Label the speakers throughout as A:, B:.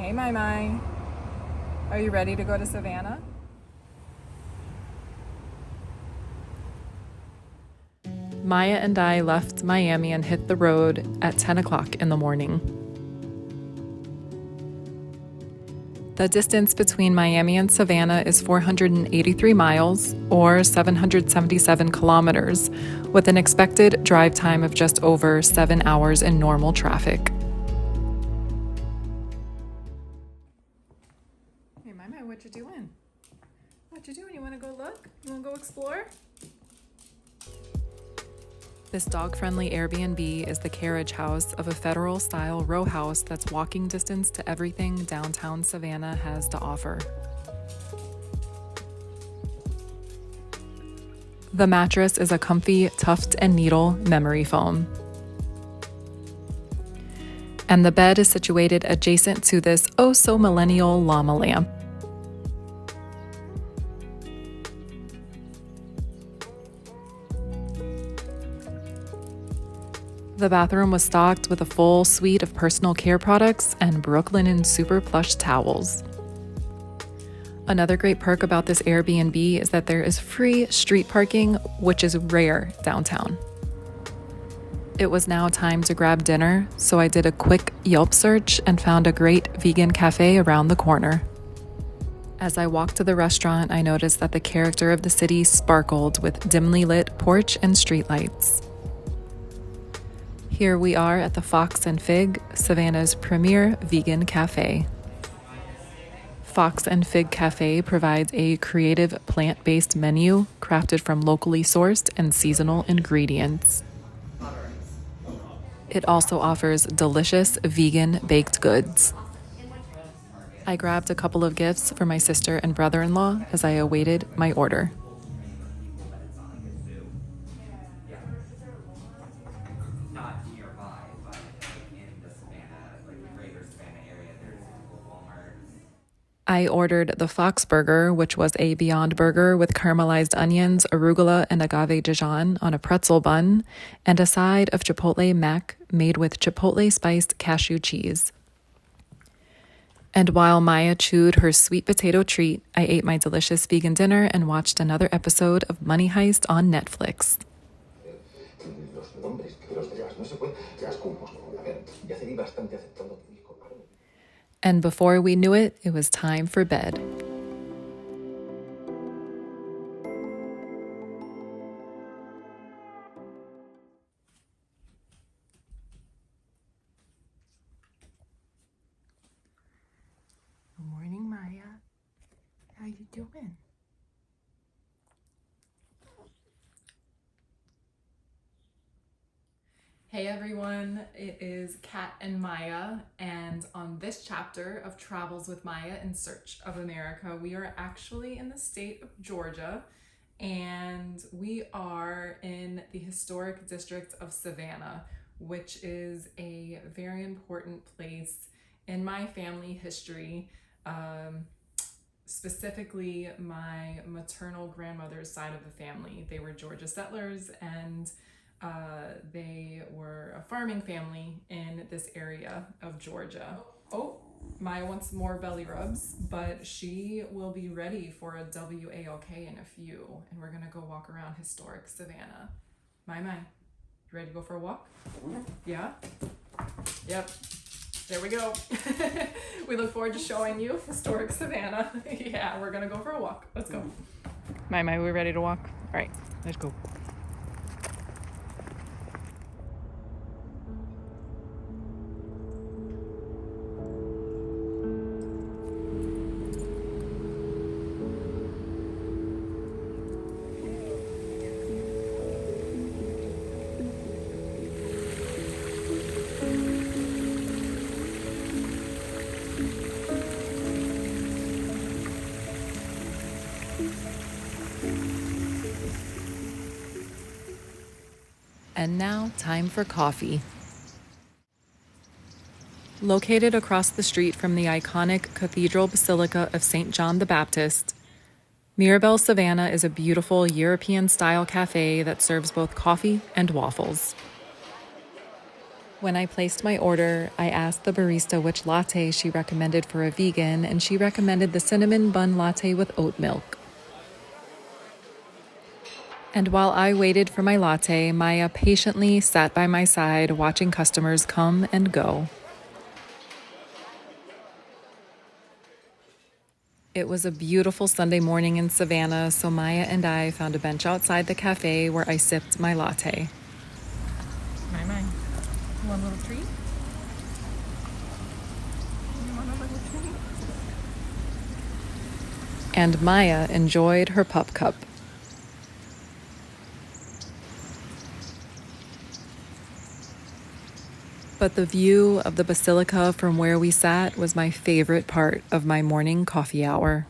A: Hey, my. Are you ready to go to Savannah? Maya and I left Miami and hit the road at 10 o'clock in the morning. The distance between Miami and Savannah is 483 miles, or 777 kilometers, with an expected drive time of just over 7 hours in normal traffic. Hey, Mama, what you doing? What you doing? You want to go look? You want to go explore? This dog-friendly Airbnb is the carriage house of a federal-style row house that's walking distance to everything downtown Savannah has to offer. The mattress is a comfy tuft and needle memory foam. And the bed is situated adjacent to this oh-so-millennial llama lamp. The bathroom was stocked with a full suite of personal care products and Brooklinen super plush towels. Another great perk about this Airbnb is that there is free street parking, which is rare downtown. It was now time to grab dinner, so I did a quick Yelp search and found a great vegan cafe around the corner. As I walked to the restaurant, I noticed that the character of the city sparkled with dimly lit porch and streetlights. Here we are at the Fox and Fig, Savannah's premier vegan cafe. Fox and Fig Cafe provides a creative plant-based menu crafted from locally sourced and seasonal ingredients. It also offers delicious vegan baked goods. I grabbed a couple of gifts for my sister and brother-in-law as I awaited my order. I ordered the Fox Burger, which was a Beyond Burger with caramelized onions, arugula, and agave Dijon on a pretzel bun, and a side of Chipotle mac made with Chipotle spiced cashew cheese. And while Maya chewed her sweet potato treat, I ate my delicious vegan dinner and watched another episode of Money Heist on Netflix. And before we knew it, it was time for bed. Good morning, Maya. How you doing? Hey everyone, it is Kat and Maya, and on this chapter of Travels with Maya in Search of America, we are actually in the state of Georgia, and we are in the historic district of Savannah, which is a very important place in my family history, specifically my maternal grandmother's side of the family. They were Georgia settlers, and they were a farming family in this area of Georgia. Oh, Maya wants more belly rubs, but she will be ready for a WAOK in a few, and we're gonna go walk around historic Savannah. My, you ready to go for a walk? Yeah? Yep. There we go. We look forward to showing you historic Savannah. Yeah, we're gonna go for a walk. Let's go. My, we ready to walk? All right, let's go. And now, time for coffee. Located across the street from the iconic Cathedral Basilica of St. John the Baptist, Mirabelle Savannah is a beautiful European-style cafe that serves both coffee and waffles.
B: When I placed my order, I asked the barista which latte she recommended for a vegan, and she recommended the cinnamon bun latte with oat milk. And while I waited for my latte, Maya patiently sat by my side watching customers come and go. It was a beautiful Sunday morning in Savannah, so Maya and I found a bench outside the cafe where I sipped my latte.
A: My. You want a little treat? You want a little treat?
B: And Maya enjoyed her pup cup. But the view of the Basilica from where we sat was my favorite part of my morning coffee hour.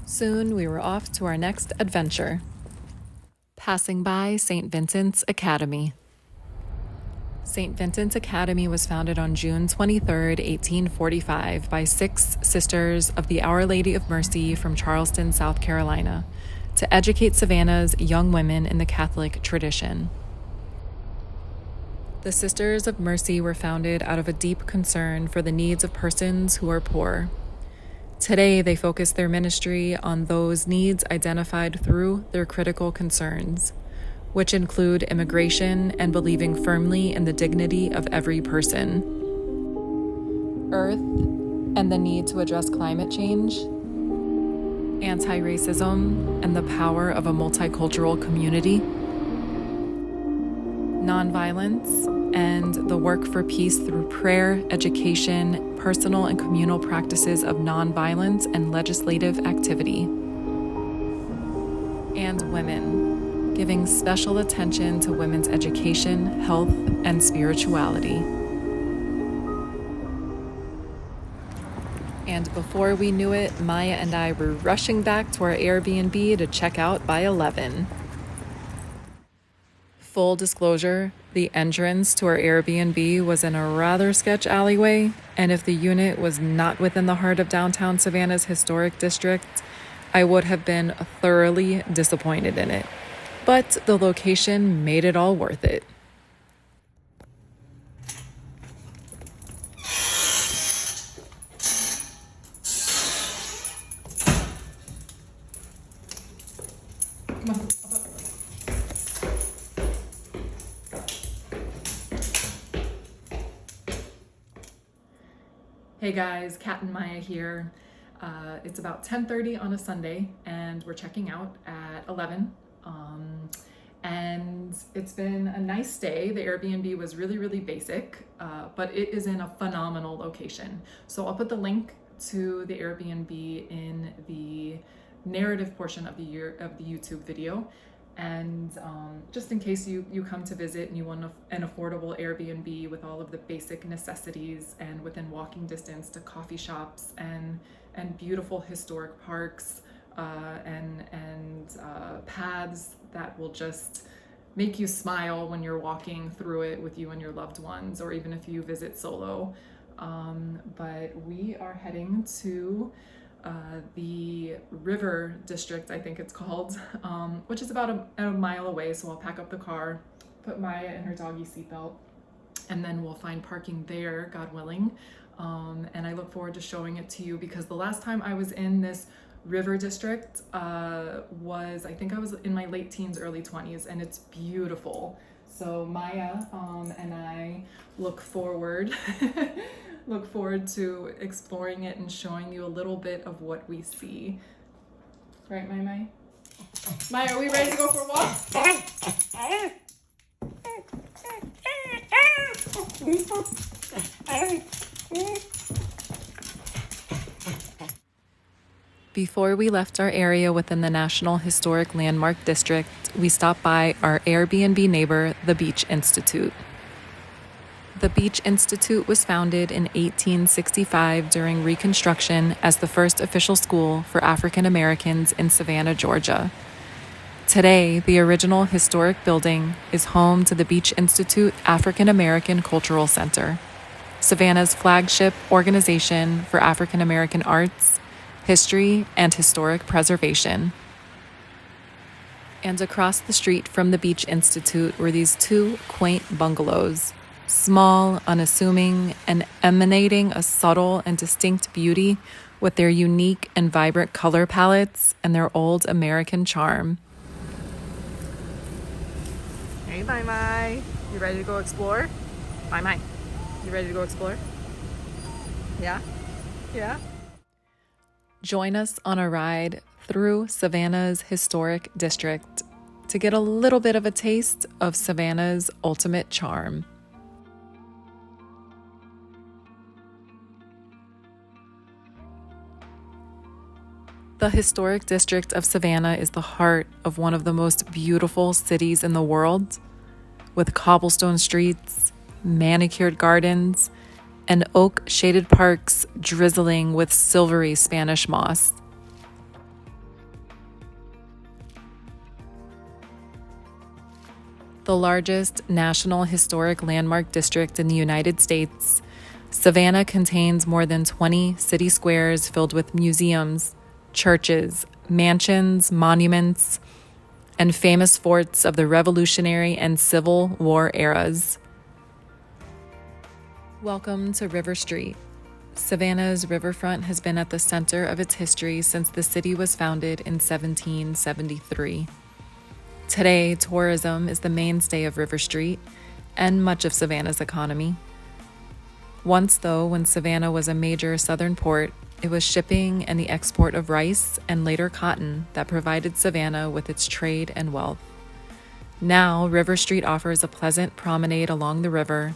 B: Soon we were off to our next adventure, passing by St. Vincent's Academy. St. Vincent's Academy was founded on June 23, 1845, by 6 sisters of the Our Lady of Mercy from Charleston, South Carolina, to educate Savannah's young women in the Catholic tradition. The Sisters of Mercy were founded out of a deep concern for the needs of persons who are poor. Today, they focus their ministry on those needs identified through their critical concerns, which include immigration and believing firmly in the dignity of every person, Earth and the need to address climate change, anti-racism and the power of a multicultural community, nonviolence and the work for peace through prayer, education, personal and communal practices of nonviolence and legislative activity, and women, giving special attention to women's education, health, and spirituality. And before we knew it, Maya and I were rushing back to our Airbnb to check out by 11. Full disclosure, the entrance to our Airbnb was in a rather sketch alleyway, and if the unit was not within the heart of downtown Savannah's historic district, I would have been thoroughly disappointed in it. But the location made it all worth it.
A: Come on. Hey guys, Kat and Maya here. It's about 10:30 on a Sunday and we're checking out at 11. And it's been a nice day. The Airbnb was really basic, but it is in a phenomenal location. So I'll put the link to the Airbnb in the narrative portion of the YouTube video. And just in case you come to visit and you want an affordable Airbnb with all of the basic necessities and within walking distance to coffee shops and beautiful historic parks and paths that will just make you smile when you're walking through it with you and your loved ones, or even if you visit solo. But we are heading to the River District, I think it's called, which is about a mile away. So I'll pack up the car, put Maya in her doggy seatbelt, and then we'll find parking there, God willing. And I look forward to showing it to you, because the last time I was in this River District I think I was in my late teens, early 20s, and it's beautiful. So Maya and I look forward to exploring it and showing you a little bit of what we see. Right, Maya? Maya, are we ready to go for a walk?
B: Before we left our area within the National Historic Landmark District, we stopped by our Airbnb neighbor, the Beach Institute. The Beach Institute was founded in 1865 during Reconstruction as the first official school for African Americans in Savannah, Georgia. Today, the original historic building is home to the Beach Institute African American Cultural Center, Savannah's flagship organization for African American arts, history, and historic preservation. And across the street from the Beach Institute were these two quaint bungalows, small, unassuming, and emanating a subtle and distinct beauty with their unique and vibrant color palettes and their old American charm. Hey, Mai. You ready to go explore? Mai. You ready to go explore? Yeah? Yeah? Join us on a ride through Savannah's historic district to get a little bit of a taste of Savannah's ultimate charm. The historic district of Savannah is the heart of one of the most beautiful cities in the world, with cobblestone streets, manicured gardens, and oak-shaded parks drizzling with silvery Spanish moss. The largest national historic landmark district in the United States, Savannah contains more than 20 city squares filled with museums, churches, mansions, monuments, and famous forts of the Revolutionary and Civil War eras. Welcome to River Street. Savannah's riverfront has been at the center of its history since the city was founded in 1773. Today, tourism is the mainstay of River Street and much of Savannah's economy. Once, though, when Savannah was a major southern port, it was shipping and the export of rice and later cotton that provided Savannah with its trade and wealth. Now, River Street offers a pleasant promenade along the river,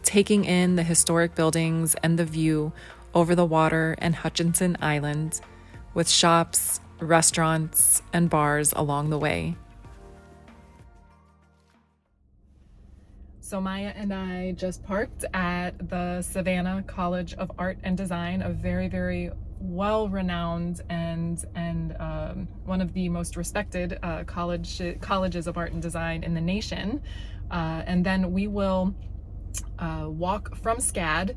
B: taking in the historic buildings and the view over the water and Hutchinson Island, with shops, restaurants, and bars along the way. So Maya and I just parked at the Savannah College of Art and Design, a very, very well-renowned and one of the most respected colleges of art and design in the nation. And then we will walk from SCAD,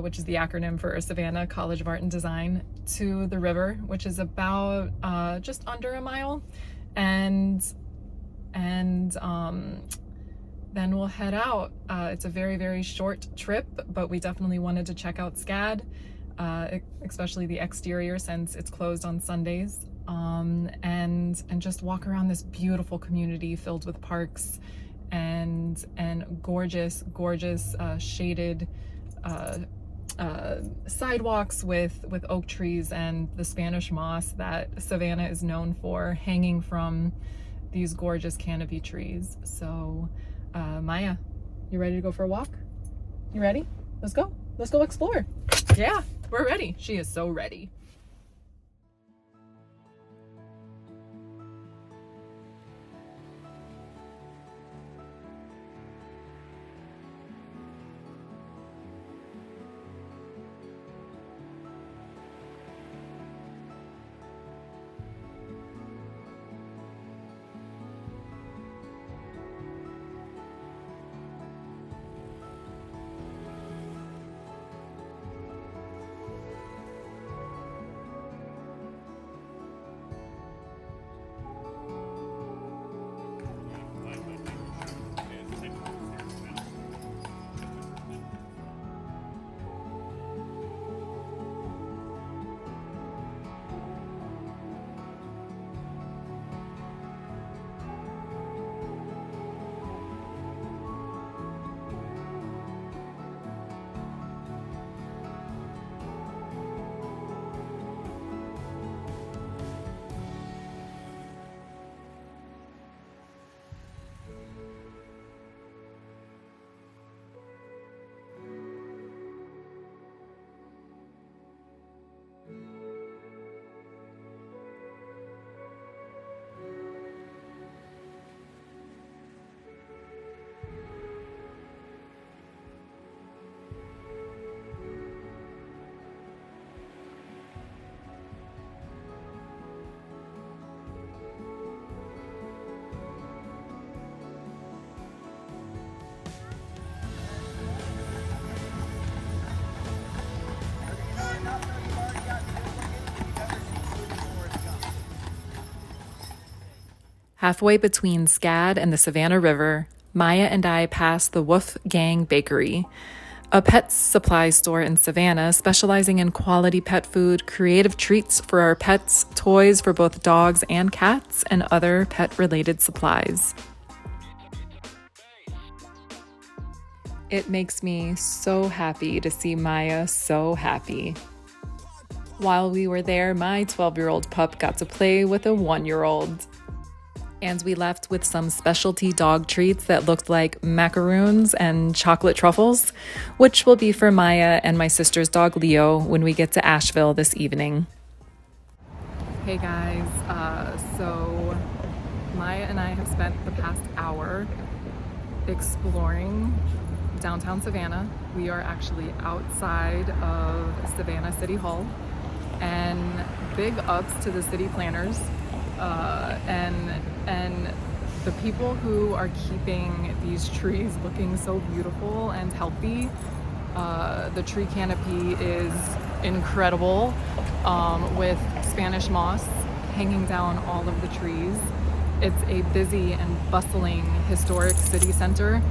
B: which is the acronym for Savannah College of Art and Design, to the river, which is about just under a mile, and then we'll head out. It's a very, very short trip, but we definitely wanted to check out SCAD, especially the exterior since it's closed on Sundays, and just walk around this beautiful community filled with parks and gorgeous shaded sidewalks with oak trees and the Spanish moss that Savannah is known for, hanging from these gorgeous canopy trees. So Maya, you ready to go for a walk? You ready? Let's go explore. Yeah, we're ready. She is so ready. Halfway between SCAD and the Savannah River, Maya and I passed the Wolf Gang Bakery, a pet supply store in Savannah specializing in quality pet food, creative treats for our pets, toys for both dogs and cats, and other pet-related supplies. It makes me so happy to see Maya so happy. While we were there, my 12-year-old pup got to play with a 1-year-old. And we left with some specialty dog treats that looked like macaroons and chocolate truffles, which will be for Maya and my sister's dog Leo when we get to Asheville this evening. Hey guys, so Maya and I have spent the past hour exploring downtown Savannah. We are actually outside of Savannah City Hall, and big ups to the city planners and the people who are keeping these trees looking so beautiful and healthy. The tree canopy is incredible, with Spanish moss hanging down all of the trees. It's a busy and bustling historic city center,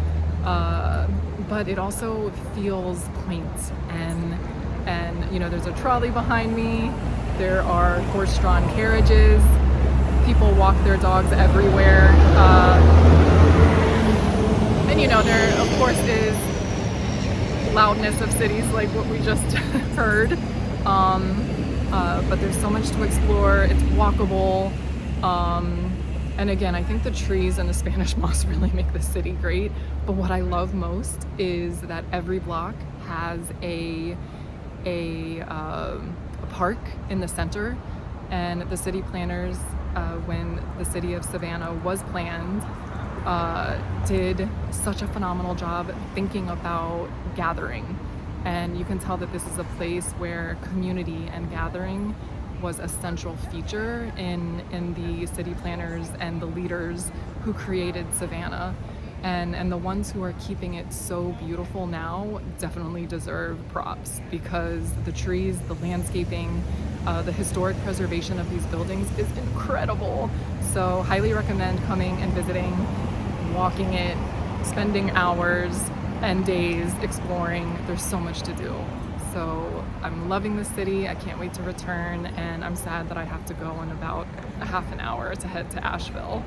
B: but it also feels quaint, and you know, there's a trolley behind me. There are horse-drawn carriages. People walk their dogs everywhere. And you know, there of course is loudness of cities like what we just heard. But there's so much to explore. It's walkable. And again, I think the trees and the Spanish moss really make the city great. But what I love most is that every block has a park in the center, and the city planners, when the city of Savannah was planned, did such a phenomenal job thinking about gathering. And you can tell that this is a place where community and gathering was a central feature in the city planners and the leaders who created Savannah. And the ones who are keeping it so beautiful now definitely deserve props, because the trees, the landscaping, the historic preservation of these buildings is incredible. So highly recommend coming and visiting, walking it, spending hours and days exploring. There's so much to do. So I'm loving the city. I can't wait to return, and I'm sad that I have to go in about a half an hour to head to Asheville.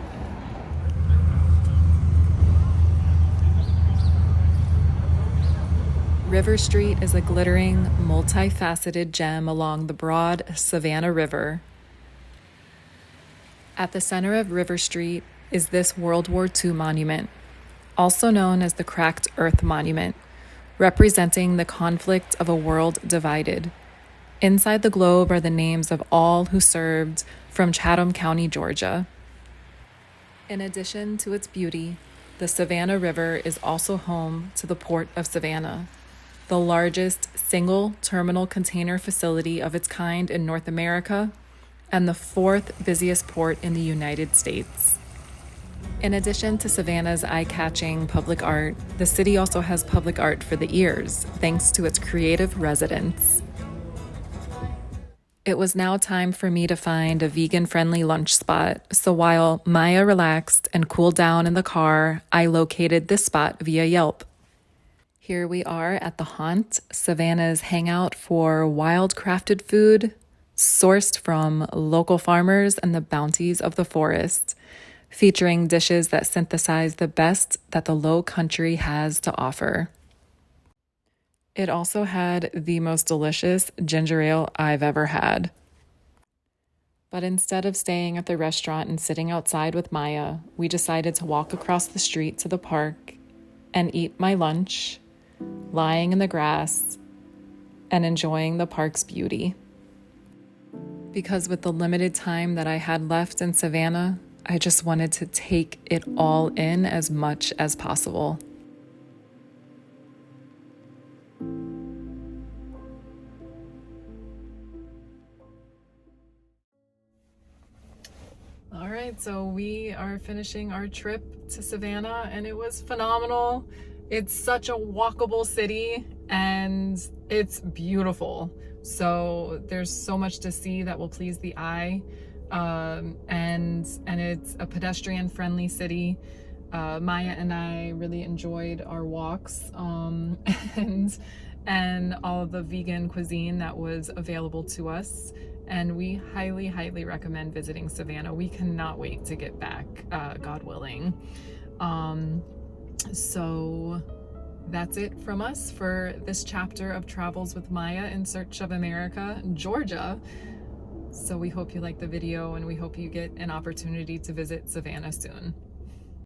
B: River Street is a glittering, multifaceted gem along the broad Savannah River. At the center of River Street is this World War II monument, also known as the Cracked Earth Monument, representing the conflict of a world divided. Inside the globe are the names of all who served from Chatham County, Georgia. In addition to its beauty, the Savannah River is also home to the Port of Savannah, the largest single terminal container facility of its kind in North America, and the fourth busiest port in the United States. In addition to Savannah's eye-catching public art, the city also has public art for the ears, thanks to its creative residents. It was now time for me to find a vegan-friendly lunch spot, so while Maya relaxed and cooled down in the car, I located this spot via Yelp. Here we are at The Haunt, Savannah's hangout for wild-crafted food, sourced from local farmers and the bounties of the forest, featuring dishes that synthesize the best that the Low Country has to offer. It also had the most delicious ginger ale I've ever had. But instead of staying at the restaurant and sitting outside with Maya, we decided to walk across the street to the park and eat my lunch, lying in the grass and enjoying the park's beauty. Because with the limited time that I had left in Savannah, I just wanted to take it all in as much as possible. All right, so we are finishing our trip to Savannah, and it was phenomenal. It's such a walkable city, and it's beautiful. So there's so much to see that will please the eye. And it's a pedestrian friendly city. Maya and I really enjoyed our walks, and all of the vegan cuisine that was available to us. And we highly recommend visiting Savannah. We cannot wait to get back, God willing. So that's it from us for this chapter of Travels with Maya in Search of America, Georgia. So we hope you like the video, and we hope you get an opportunity to visit Savannah soon.